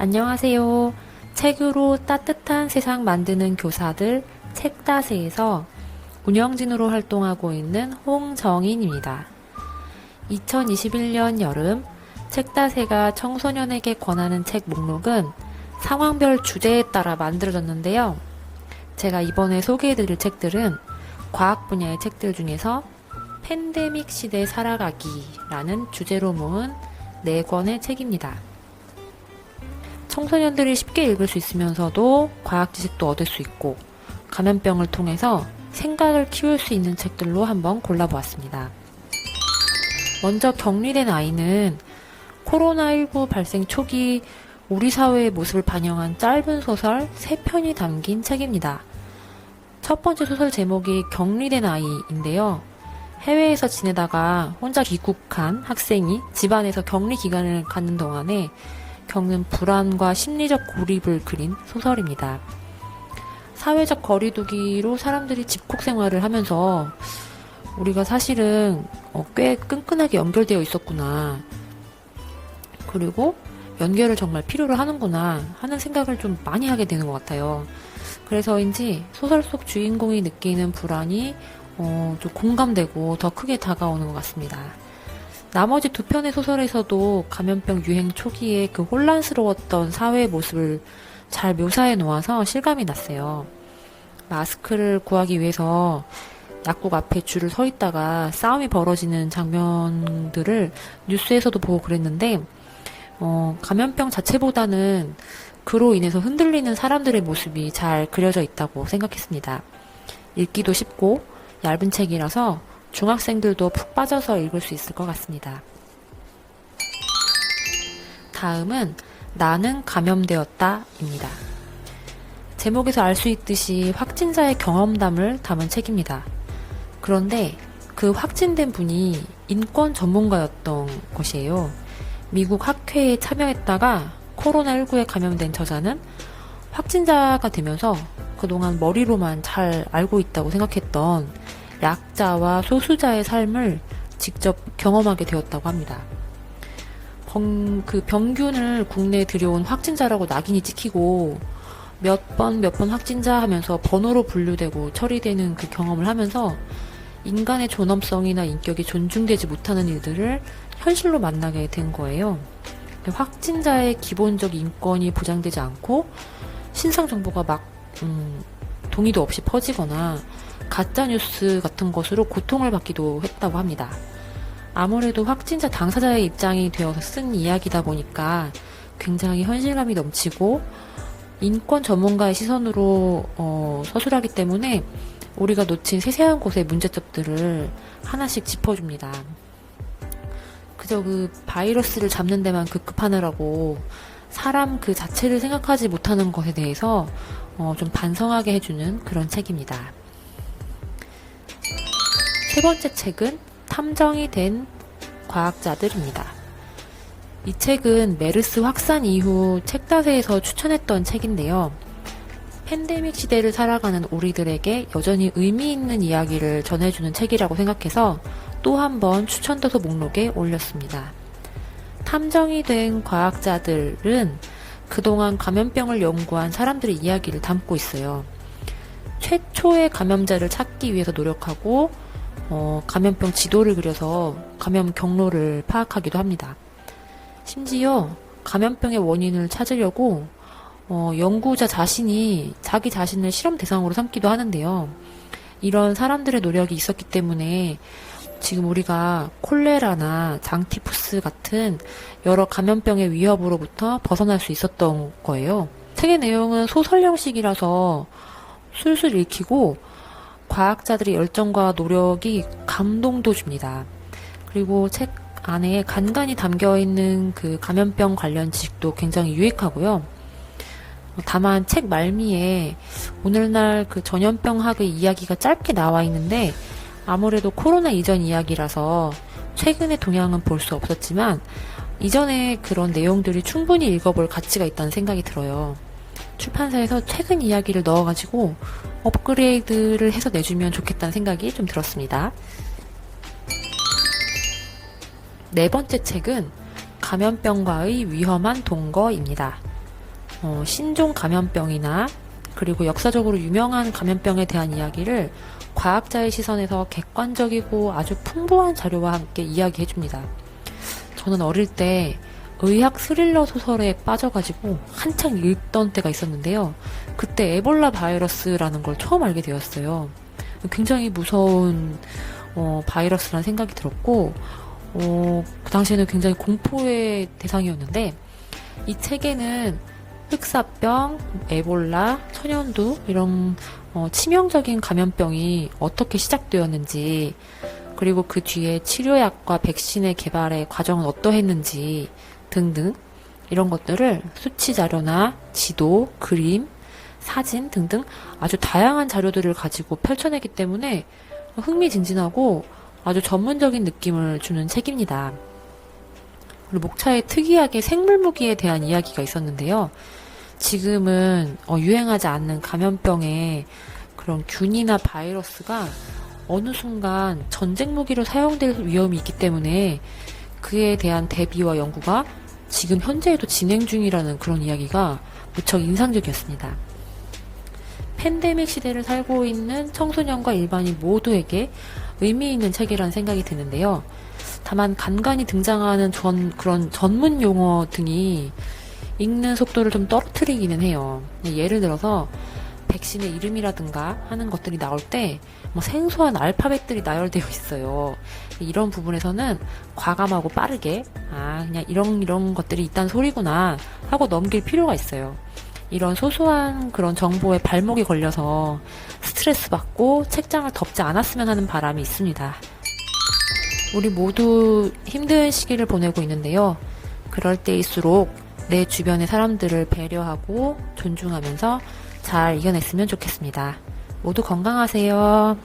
안녕하세요. 책으로 따뜻한 세상 만드는 교사들 책다세에서 운영진으로 활동하고 있는 홍정인입니다. 2021년 여름 책다세가 청소년에게 권하는 책 목록은 상황별 주제에 따라 만들어졌는데요. 제가 이번에 소개해드릴 책들은 과학 분야의 책들 중에서 팬데믹 시대 살아가기라는 주제로 모은 4권의 책입니다. 청소년들이 쉽게 읽을 수 있으면서도 과학 지식도 얻을 수 있고 감염병을 통해서 생각을 키울 수 있는 책들로 한번 골라보았습니다. 먼저 격리된 아이는 코로나19 발생 초기 우리 사회의 모습을 반영한 짧은 소설 3편이 담긴 책입니다. 첫 번째 소설 제목이 격리된 아이인데요. 해외에서 지내다가 혼자 귀국한 학생이 집안에서 격리 기간을 갖는 동안에 겪는 불안과 심리적 고립을 그린 소설입니다. 사회적 거리두기로 사람들이 집콕 생활을 하면서 우리가 사실은 꽤 끈끈하게 연결되어 있었구나. 그리고 연결을 정말 필요로 하는구나 하는 생각을 좀 많이 하게 되는 것 같아요. 그래서인지 소설 속 주인공이 느끼는 불안이 좀 공감되고 더 크게 다가오는 것 같습니다. 나머지 2편의 소설에서도 감염병 유행 초기에 그 혼란스러웠던 사회의 모습을 잘 묘사해 놓아서 실감이 났어요. 마스크를 구하기 위해서 약국 앞에 줄을 서 있다가 싸움이 벌어지는 장면들을 뉴스에서도 보고 그랬는데 감염병 자체보다는 그로 인해서 흔들리는 사람들의 모습이 잘 그려져 있다고 생각했습니다. 읽기도 쉽고 얇은 책이라서 중학생들도 푹 빠져서 읽을 수 있을 것 같습니다. 다음은 나는 감염되었다입니다. 제목에서 알 수 있듯이 확진자의 경험담을 담은 책입니다. 그런데 그 확진된 분이 인권 전문가였던 것이에요. 미국 학회에 참여했다가 코로나19에 감염된 저자는 확진자가 되면서 그동안 머리로만 잘 알고 있다고 생각했던 약자와 소수자의 삶을 직접 경험하게 되었다고 합니다. 그 병균을 국내에 들여온 확진자라고 낙인이 찍히고 몇 번 확진자 하면서 번호로 분류되고 처리되는 그 경험을 하면서 인간의 존엄성이나 인격이 존중되지 못하는 일들을 현실로 만나게 된 거예요. 확진자의 기본적 인권이 보장되지 않고 신상 정보가 막 동의도 없이 퍼지거나 가짜뉴스 같은 것으로 고통을 받기도 했다고 합니다. 아무래도 확진자 당사자의 입장이 되어서 쓴 이야기다 보니까 굉장히 현실감이 넘치고 인권 전문가의 시선으로 서술하기 때문에 우리가 놓친 세세한 곳의 문제점들을 하나씩 짚어줍니다. 그저 그 바이러스를 잡는 데만 급급하느라고 사람 그 자체를 생각하지 못하는 것에 대해서 좀 반성하게 해주는 그런 책입니다. 세 번째 책은 탐정이 된 과학자들입니다. 이 책은 메르스 확산 이후 책다세에서 추천했던 책인데요. 팬데믹 시대를 살아가는 우리들에게 여전히 의미 있는 이야기를 전해주는 책이라고 생각해서 또 한 번 추천도서 목록에 올렸습니다. 탐정이 된 과학자들은 그동안 감염병을 연구한 사람들의 이야기를 담고 있어요. 최초의 감염자를 찾기 위해서 노력하고 감염병 지도를 그려서 감염 경로를 파악하기도 합니다. 심지어 감염병의 원인을 찾으려고 연구자 자신이 자기 자신을 실험 대상으로 삼기도 하는데요. 이런 사람들의 노력이 있었기 때문에 지금 우리가 콜레라나 장티푸스 같은 여러 감염병의 위협으로부터 벗어날 수 있었던 거예요. 책의 내용은 소설 형식이라서 술술 읽히고 과학자들의 열정과 노력이 감동도 줍니다. 그리고 책 안에 간간히 담겨있는 그 감염병 관련 지식도 굉장히 유익하고요. 다만 책 말미에 오늘날 그 전염병학의 이야기가 짧게 나와 있는데 아무래도 코로나 이전 이야기라서 최근의 동향은 볼 수 없었지만 이전에 그런 내용들이 충분히 읽어볼 가치가 있다는 생각이 들어요. 출판사에서 최근 이야기를 넣어가지고 업그레이드를 해서 내주면 좋겠다는 생각이 좀 들었습니다. 네 번째 책은 감염병과의 위험한 동거입니다. 신종 감염병이나 그리고 역사적으로 유명한 감염병에 대한 이야기를 과학자의 시선에서 객관적이고 아주 풍부한 자료와 함께 이야기해줍니다. 저는 어릴 때 의학 스릴러 소설에 빠져가지고 한창 읽던 때가 있었는데요. 그때 에볼라 바이러스라는 걸 처음 알게 되었어요. 굉장히 무서운 바이러스라는 생각이 들었고 그 당시에는 굉장히 공포의 대상이었는데 이 책에는 흑사병, 에볼라, 천연두 이런 치명적인 감염병이 어떻게 시작되었는지 그리고 그 뒤에 치료약과 백신의 개발의 과정은 어떠했는지 등등 이런 것들을 수치 자료나 지도, 그림, 사진 등등 아주 다양한 자료들을 가지고 펼쳐내기 때문에 흥미진진하고 아주 전문적인 느낌을 주는 책입니다. 그리고 목차에 특이하게 생물무기에 대한 이야기가 있었는데요. 지금은 유행하지 않는 감염병의 그런 균이나 바이러스가 어느 순간 전쟁 무기로 사용될 위험이 있기 때문에 그에 대한 대비와 연구가 지금 현재에도 진행 중이라는 그런 이야기가 무척 인상적이었습니다. 팬데믹 시대를 살고 있는 청소년과 일반인 모두에게 의미 있는 책이라는 생각이 드는데요. 다만 간간히 등장하는 그런 전문 용어 등이 읽는 속도를 좀 떨어뜨리기는 해요. 예를 들어서 백신의 이름이라든가 하는 것들이 나올 때 생소한 알파벳들이 나열되어 있어요. 이런 부분에서는 과감하고 빠르게 그냥 이런 것들이 있다는 소리구나 하고 넘길 필요가 있어요. 이런 소소한 그런 정보에 발목이 걸려서 스트레스 받고 책장을 덮지 않았으면 하는 바람이 있습니다. 우리 모두 힘든 시기를 보내고 있는데요. 그럴 때일수록 내 주변의 사람들을 배려하고 존중하면서 잘 이겨냈으면 좋겠습니다. 모두 건강하세요.